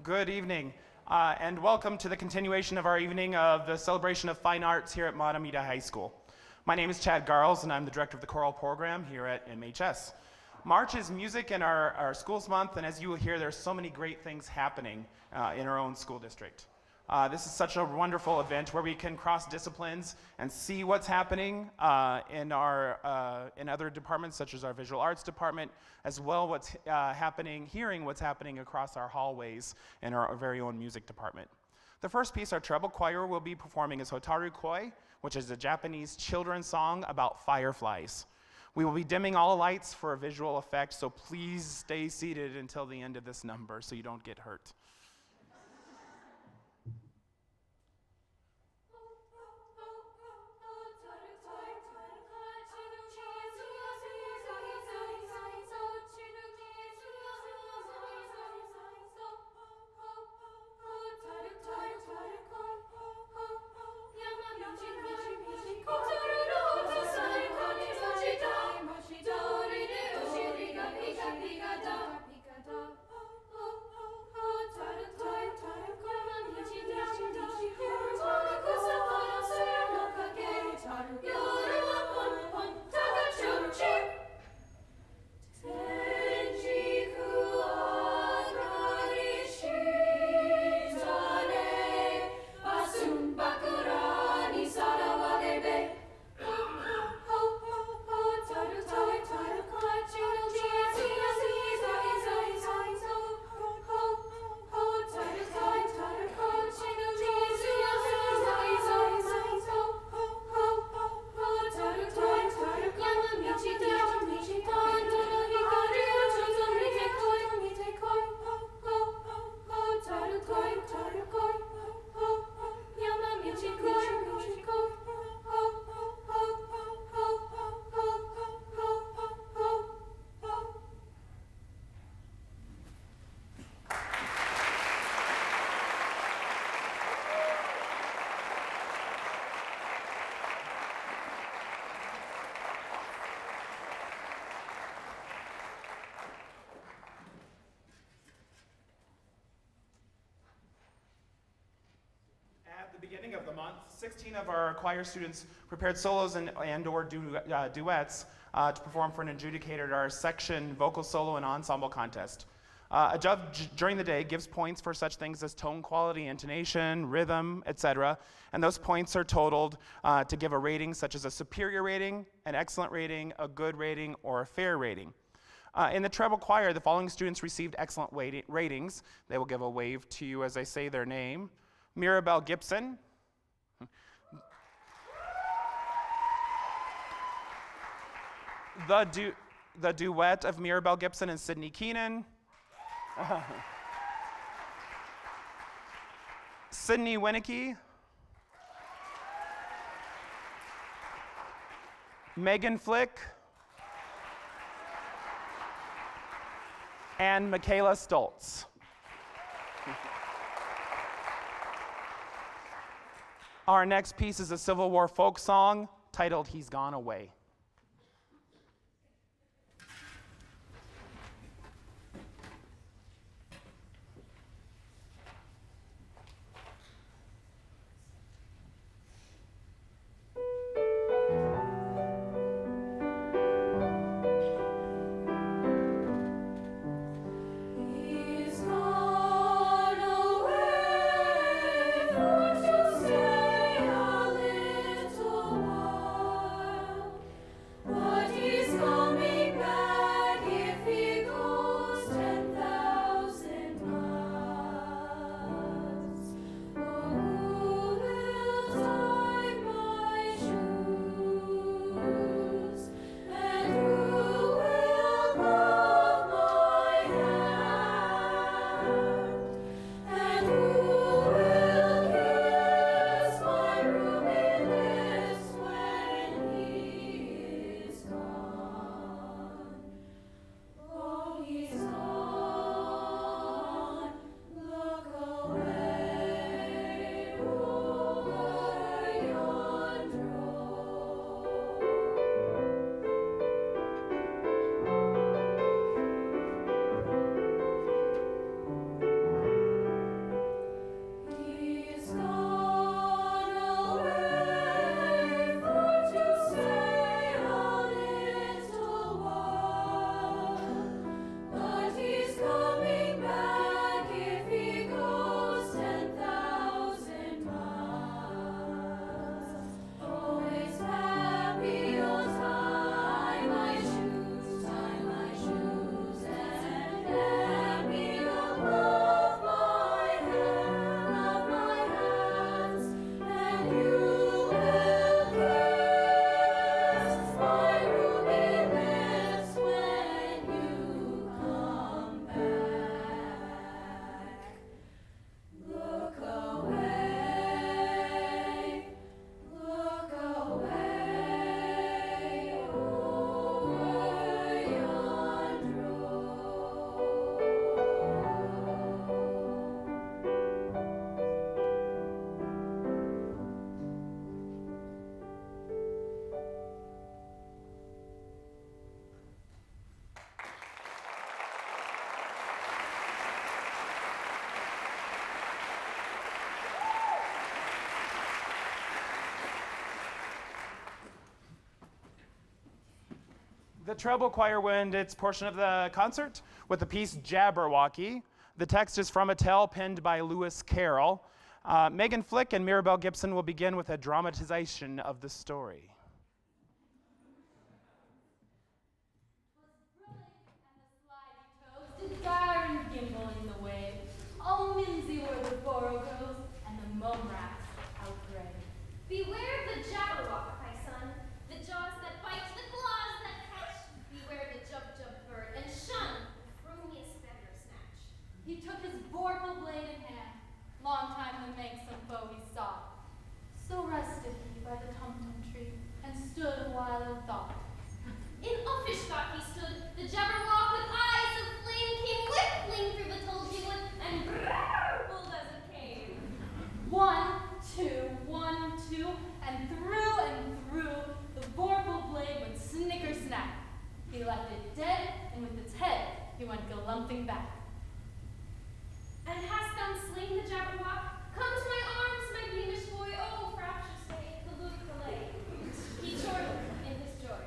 Good evening, and welcome to the continuation of our evening of the Celebration of Fine Arts here at Mahtomedi High School. My name is Chad Garles, and I'm the director of the choral program here at MHS. March is music in our schools month, and as you will hear, there's so many great things happening in our own school district. This is such a wonderful event where we can cross disciplines and see what's happening in other departments, such as our visual arts department, as well what's hearing what's happening across our hallways in our very own music department. The first piece, our Treble Choir, will be performing is Hotaru Koi, which is a Japanese children's song about fireflies. We will be dimming all lights for a visual effect, so please stay seated until the end of this number so you don't get hurt. Beginning of the month, 16 of our choir students prepared solos and or duets to perform for an adjudicator at our section vocal solo and ensemble contest. A judge during the day gives points for such things as tone quality, intonation, rhythm, etc. And those points are totaled to give a rating such as a superior rating, an excellent rating, a good rating, or a fair rating. In the treble choir, the following students received excellent ratings. They will give a wave to you as I say their name. Mirabelle Gibson, the duet of Mirabelle Gibson and Sydney Keenan, Sydney Winnicky, Megan Flick, and Michaela Stoltz. Our next piece is a Civil War folk song titled He's Gone Away. The Treble Choir will end its portion of the concert with the piece Jabberwocky. The text is from a tale penned by Lewis Carroll. Megan Flick and Mirabelle Gibson will begin with a dramatization of the story. Gyre and gimble in the wave. All mimsy were the borrowgos, and the mome rats outbred. Beware of the Jabberwock, my son, the jaws that bite, the claws that catch. Beware the jub-jub bird, and shun the frumious feather snatch. He took his vorpal blade in hand, long time to make some foe he sought. So rested he by the tum-tum tree, and stood a while in thought. In uffish thought he stood, the Jabberwock with eyes of flame came whiffling through the tulgey wood, and brrrbled as it came. 1, 2, and through, the vorpal blade would snicker-snack. He left it dead, and with its head, he went galumphing back. And hast thou slain the Jabberwock? Come to my arms, my beamish boy, oh, fractious day, Kaloo-Kalay. He chortled in his joy.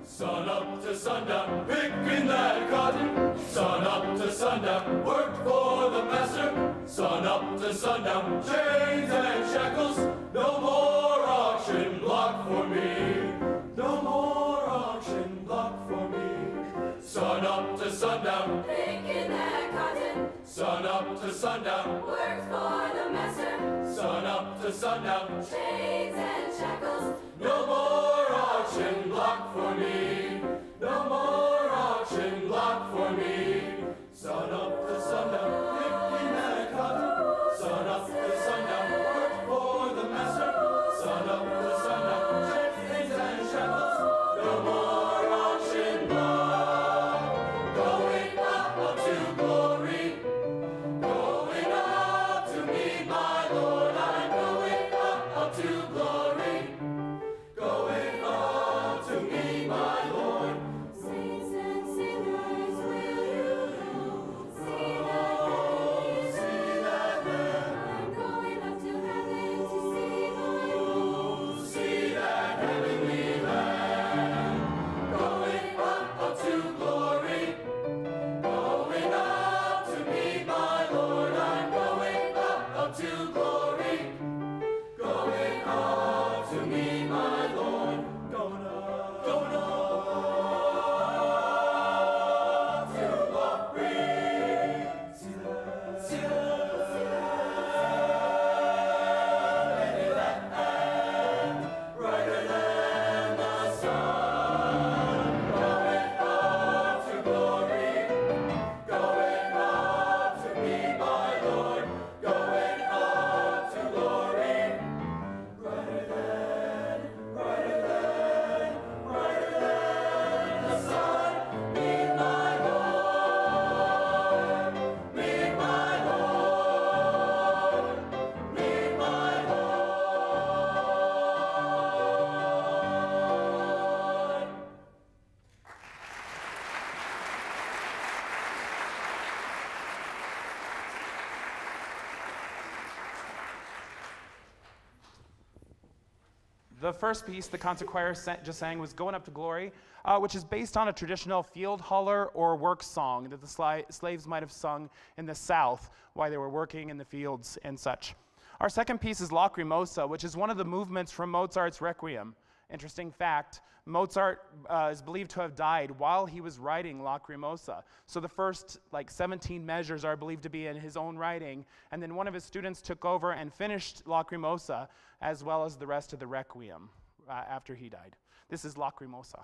Sun up to sundown, picking that cotton. Sun up to sundown, work for the master. Sun up to sundown, chains and shackles. No more auction block for me. No more auction block for me. Sun up to sundown, Picking that cotton, sun up to sundown. work for the master. Sun up to sundown, Chains and shackles, no more auction block for me. No more auction block for me. Sun up to sundown, picking that cotton. Sun up to sundown, work for the master. Sun up to sundown, chains and shackles. No more auction block. Going up to glory. Going up to meet my Lord. I'm going up to glory. Going The first piece the concert choir just sang was Going Up to Glory, which is based on a traditional field holler or work song that the slaves might have sung in the South while they were working in the fields and such. Our second piece is Lacrimosa, which is one of the movements from Mozart's Requiem. Interesting fact, Mozart is believed to have died while he was writing Lacrimosa. So the first 17 measures are believed to be in his own writing, and then one of his students took over and finished Lacrimosa as well as the rest of the Requiem after he died. This is Lacrimosa.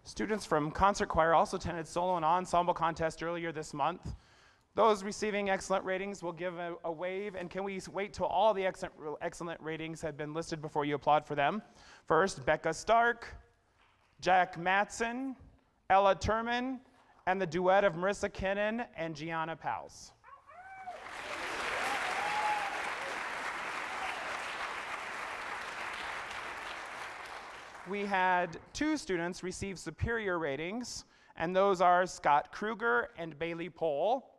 Students from concert choir also attended solo and ensemble contest earlier this month. Those receiving excellent ratings will give a wave, and can we wait till all the excellent ratings have been listed before you applaud for them? First, Becca Stark, Jack Matson, Ella Turman, and the duet of Marissa Kinnan and Gianna Pals. We had 2 students receive superior ratings, and those are Scott Kruger and Bailey Pohl.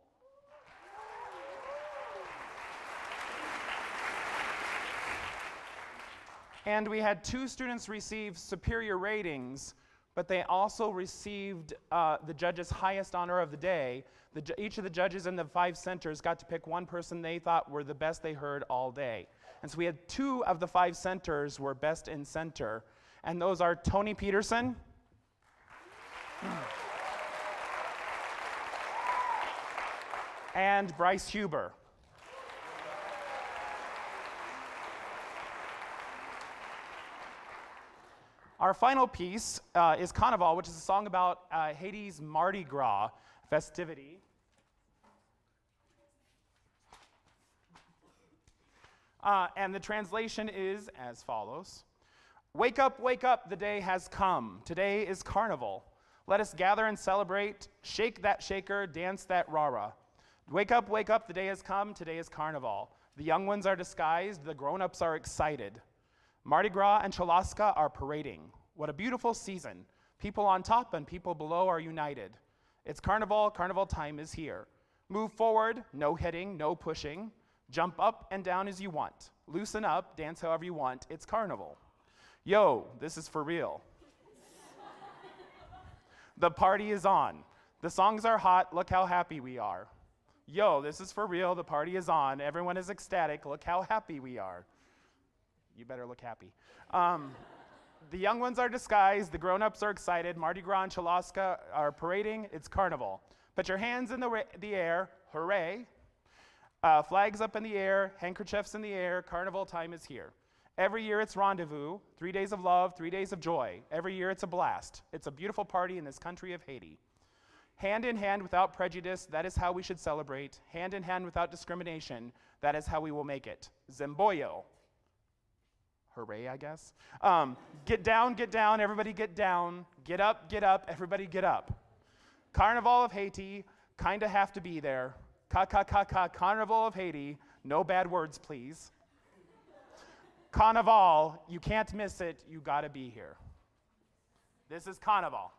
And we had 2 students receive superior ratings, but they also received the judge's highest honor of the day. Each of the judges in the 5 centers got to pick one person they thought were the best they heard all day. And so we had 2 of the 5 centers were best in center. And those are Tony Peterson and Bryce Huber. Our final piece is Carnival, which is a song about Haiti's Mardi Gras festivity. And the translation is as follows. Wake up, the day has come. Today is carnival. Let us gather and celebrate. Shake that shaker, dance that rara. Wake up, the day has come. Today is carnival. The young ones are disguised, the grown-ups are excited. Mardi Gras and Chalaska are parading. What a beautiful season. People on top and people below are united. It's carnival, carnival time is here. Move forward, no hitting, no pushing. Jump up and down as you want. Loosen up, dance however you want. It's carnival. Yo, this is for real. The party is on. The songs are hot, look how happy we are. Yo, this is for real, the party is on. Everyone is ecstatic, look how happy we are. You better look happy. The young ones are disguised, the grown-ups are excited. Mardi Gras and Chalaska are parading, it's carnival. Put your hands in the air, hooray. Flags up in the air, handkerchiefs in the air, carnival time is here. Every year it's rendezvous, 3 days of love, 3 days of joy. Every year it's a blast. It's a beautiful party in this country of Haiti. Hand in hand without prejudice, that is how we should celebrate. Hand in hand without discrimination, that is how we will make it. Zimboyo. Hooray, I guess. Get down, everybody get down. Get up, everybody get up. Carnival of Haiti, kinda have to be there. Carnival of Haiti, no bad words, please. Carnival, you can't miss it, you gotta be here. This is Carnival.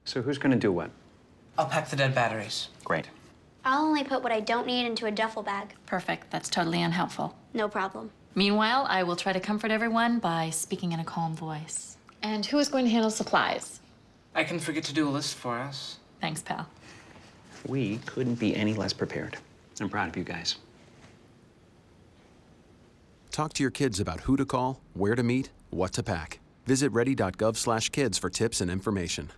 So who's going to do what? I'll pack the dead batteries. Great. I'll only put what I don't need into a duffel bag. Perfect. That's totally unhelpful. No problem. Meanwhile, I will try to comfort everyone by speaking in a calm voice. And who is going to handle supplies? I can forget to do a list for us. Thanks, pal. We couldn't be any less prepared. I'm proud of you guys. Talk to your kids about who to call, where to meet, what to pack. Visit ready.gov/kids for tips and information.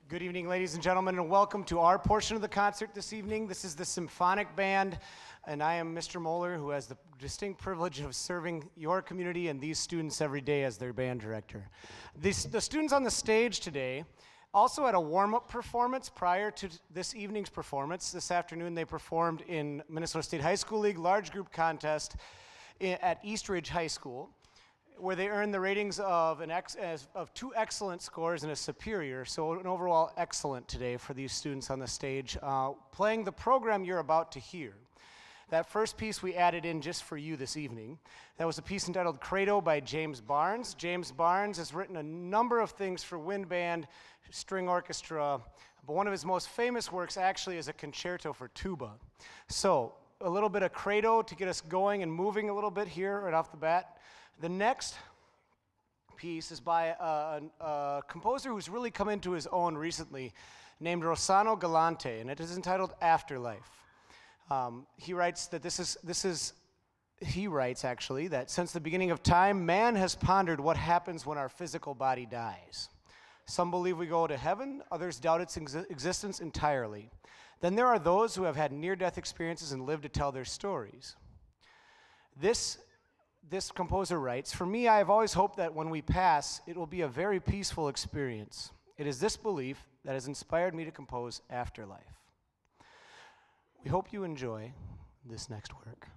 Good evening, ladies and gentlemen, and welcome to our portion of the concert this evening. This is the Symphonic Band, and I am Mr. Moeller, who has the distinct privilege of serving your community and these students every day as their band director. The students on the stage today also had a warm-up performance prior to this evening's performance. This afternoon, they performed in Minnesota State High School League large group contest at East Ridge High School, where they earned the ratings of of 2 excellent scores and a superior, so an overall excellent today for these students on the stage, playing the program you're about to hear. That first piece we added in just for you this evening. That was a piece entitled Credo by James Barnes. James Barnes has written a number of things for wind band, string orchestra, but one of his most famous works actually is a concerto for tuba. So a little bit of Credo to get us going and moving a little bit here right off the bat. The next piece is by a composer who's really come into his own recently, named Rassano Galante, and it is entitled Afterlife. He writes that he writes actually that since the beginning of time, man has pondered what happens when our physical body dies. Some believe we go to heaven, others doubt its existence entirely. Then there are those who have had near-death experiences and live to tell their stories. This composer writes, "For me, I have always hoped that when we pass, it will be a very peaceful experience. It is this belief that has inspired me to compose Afterlife." We hope you enjoy this next work.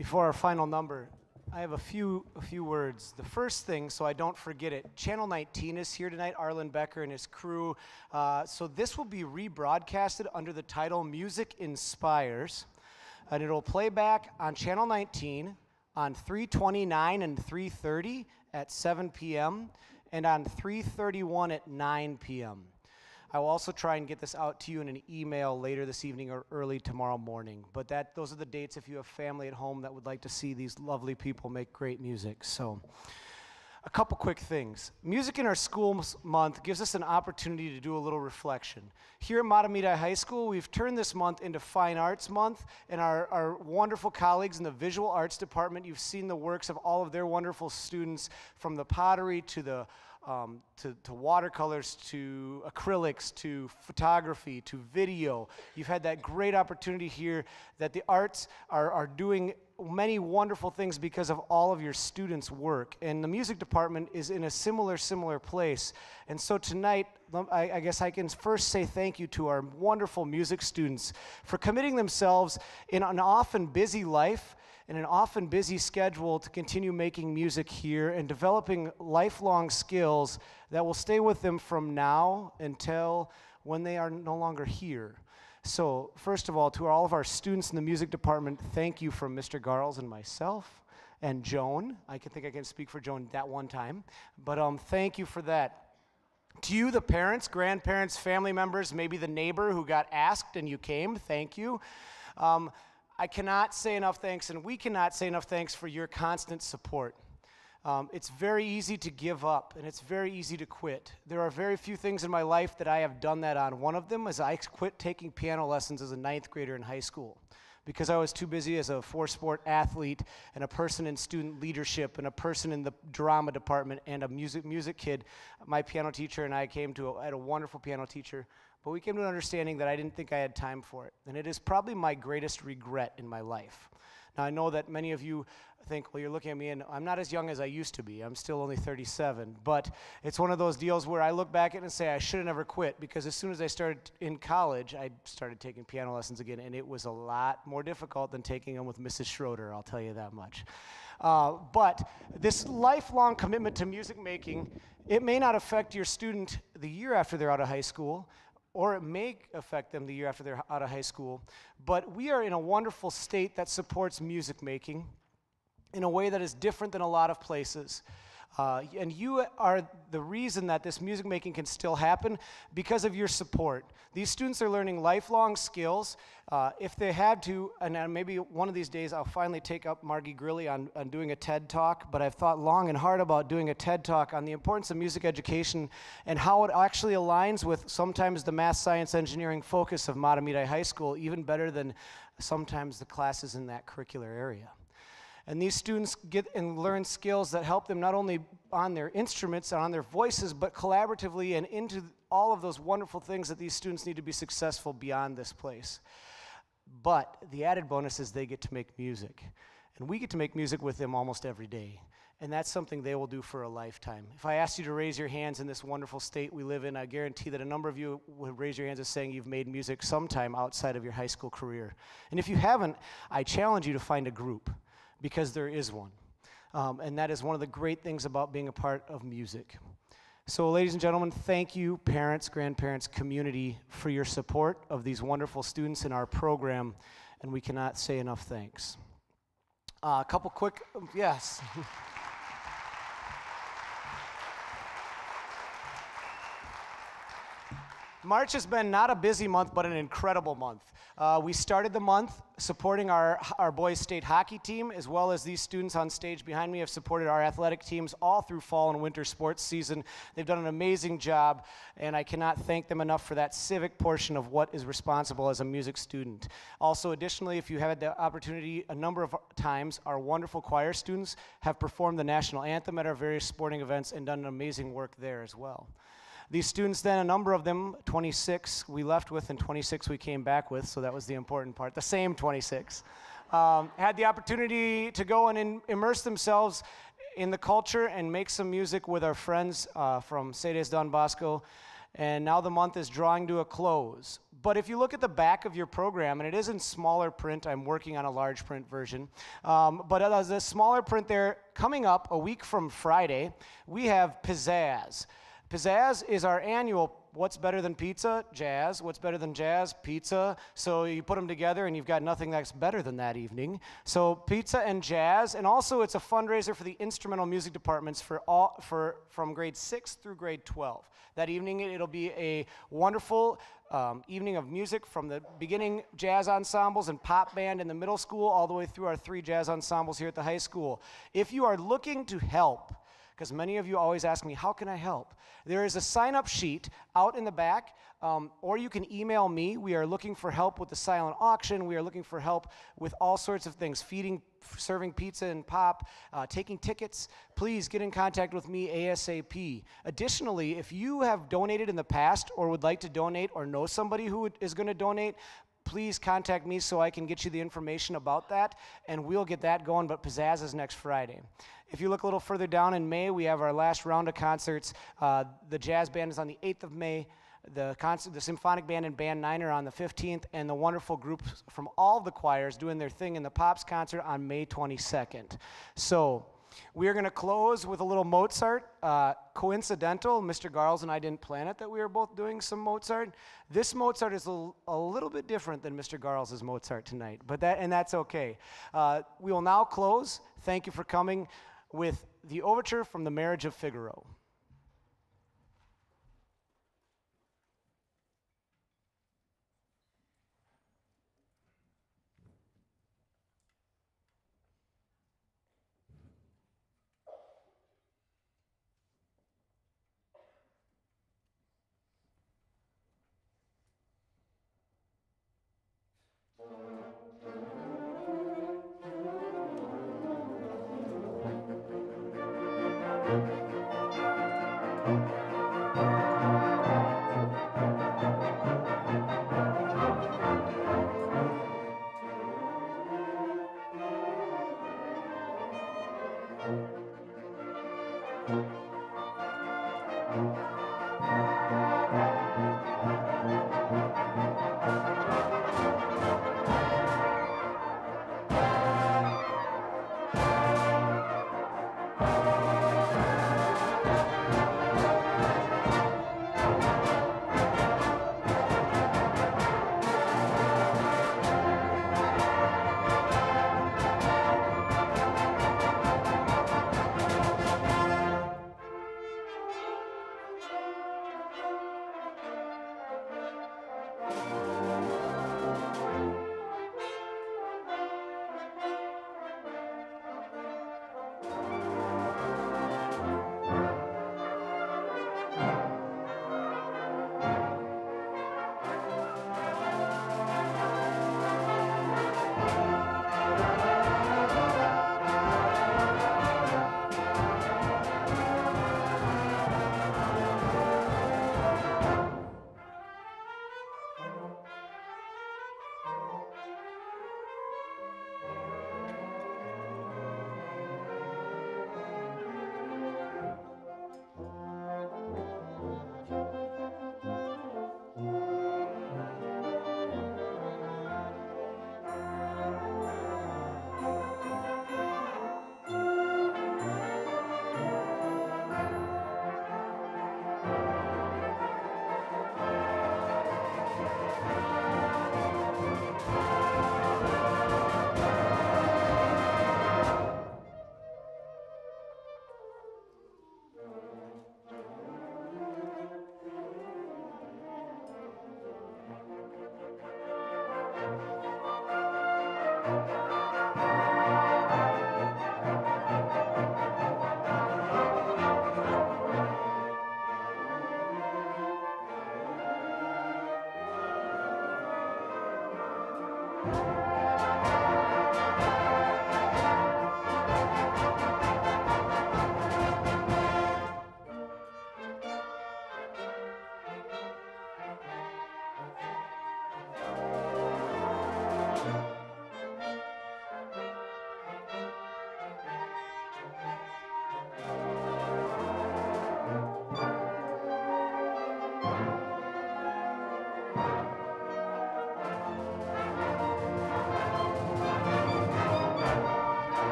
Before our final number, I have a few words. The first thing, so I don't forget it, Channel 19 is here tonight, Arlen Becker and his crew. So this will be rebroadcasted under the title Music Inspires, and it'll play back on Channel 19 on 3:29 and 3:30 at 7 p.m. and on 3:31 at 9 p.m. I will also try and get this out to you in an email later this evening or early tomorrow morning. But those are the dates if you have family at home that would like to see these lovely people make great music. So, a couple quick things. Music in our school month gives us an opportunity to do a little reflection. Here at Mahtomedi High School, we've turned this month into Fine Arts Month, and our wonderful colleagues in the Visual Arts Department, you've seen the works of all of their wonderful students, from the pottery to the to watercolors, to acrylics, to photography, to video. You've had that great opportunity here that the arts are doing many wonderful things because of all of your students' work. And the music department is in a similar place. And so tonight, I guess I can first say thank you to our wonderful music students for committing themselves in an often busy life and an often busy schedule to continue making music here and developing lifelong skills that will stay with them from now until when they are no longer here. So, first of all, to all of our students in the music department, thank you from Mr. Garles and myself and Joan. I think I can speak for Joan that one time, but thank you for that. To you, the parents, grandparents, family members, maybe the neighbor who got asked and you came, thank you. I cannot say enough thanks, and we cannot say enough thanks for your constant support. It's very easy to give up, and it's very easy to quit. There are very few things in my life that I have done that on. One of them is I quit taking piano lessons as a 9th grader in high school because I was too busy as a 4-sport athlete and a person in student leadership and a person in the drama department and a music kid. My piano teacher and I I had a wonderful piano teacher, but we came to an understanding that I didn't think I had time for it. And it is probably my greatest regret in my life. Now, I know that many of you think, well, you're looking at me, and I'm not as young as I used to be. I'm still only 37. But it's one of those deals where I look back at it and say I should have never quit, because as soon as I started in college, I started taking piano lessons again, and it was a lot more difficult than taking them with Mrs. Schroeder, I'll tell you that much. But this lifelong commitment to music making, it may not affect your student the year after they're out of high school, or it may affect them the year after they're out of high school, but we are in a wonderful state that supports music making in a way that is different than a lot of places. And you are the reason that this music making can still happen because of your support. These students are learning lifelong skills. If they had to, and maybe one of these days I'll finally take up Margie Grilly on doing a TED Talk, but I've thought long and hard about doing a TED Talk on the importance of music education and how it actually aligns with sometimes the math, science, engineering focus of Mahtomedi High School, even better than sometimes the classes in that curricular area. And these students get and learn skills that help them not only on their instruments and on their voices, but collaboratively and into all of those wonderful things that these students need to be successful beyond this place. But the added bonus is they get to make music. And we get to make music with them almost every day. And that's something they will do for a lifetime. If I asked you to raise your hands in this wonderful state we live in, I guarantee that a number of you would raise your hands as saying you've made music sometime outside of your high school career. And if you haven't, I challenge you to find a group, because there is one. And that is one of the great things about being a part of music. So, ladies and gentlemen, thank you, parents, grandparents, community, for your support of these wonderful students in our program, and we cannot say enough thanks. A couple quick, yes. March has been not a busy month, but an incredible month. We started the month supporting our boys' state hockey team, as well as these students on stage behind me have supported our athletic teams all through fall and winter sports season. They've done an amazing job, and I cannot thank them enough for that civic portion of what is responsible as a music student. Also, additionally, if you had the opportunity, a number of times, our wonderful choir students have performed the national anthem at our various sporting events and done amazing work there as well. These students then, a number of them, 26 we left with and 26 we came back with, so that was the important part, the same 26, had the opportunity to go and immerse themselves in the culture and make some music with our friends from Cedes Don Bosco And now the month is drawing to a close. But if you look at the back of your program, and it is in smaller print, I'm working on a large print version, but as a smaller print there, coming up a week from Friday, we have Pizzazz. Pizzazz is our annual what's better than pizza? Jazz. What's better than jazz? Pizza. So you put them together and you've got nothing that's better than that evening. So pizza and jazz, and also it's a fundraiser for the instrumental music departments from grade 6 through grade 12. That evening it'll be a wonderful evening of music from the beginning jazz ensembles and pop band in the middle school all the way through our 3 jazz ensembles here at the high school. If you are looking to help, because many of you always ask me, how can I help? There is a sign-up sheet out in the back, or you can email me. We are looking for help with the silent auction. We are looking for help with all sorts of things, feeding, serving pizza and pop, taking tickets. Please get in contact with me ASAP. Additionally, if you have donated in the past or would like to donate or know somebody who is going to donate, please contact me so I can get you the information about that, and we'll get that going, but Pizzazz is next Friday. If you look a little further down in May, we have our last round of concerts. The jazz band is on the 8th of May. The Symphonic Band and Band 9 are on the 15th, and the wonderful groups from all the choirs doing their thing in the Pops concert on May 22nd. So we are going to close with a little Mozart. Coincidental, Mr. Garles and I didn't plan it that we were both doing some Mozart. This Mozart is a little bit different than Mr. Garles' Mozart tonight, but that's okay. We will now close. Thank you for coming with the overture from The Marriage of Figaro.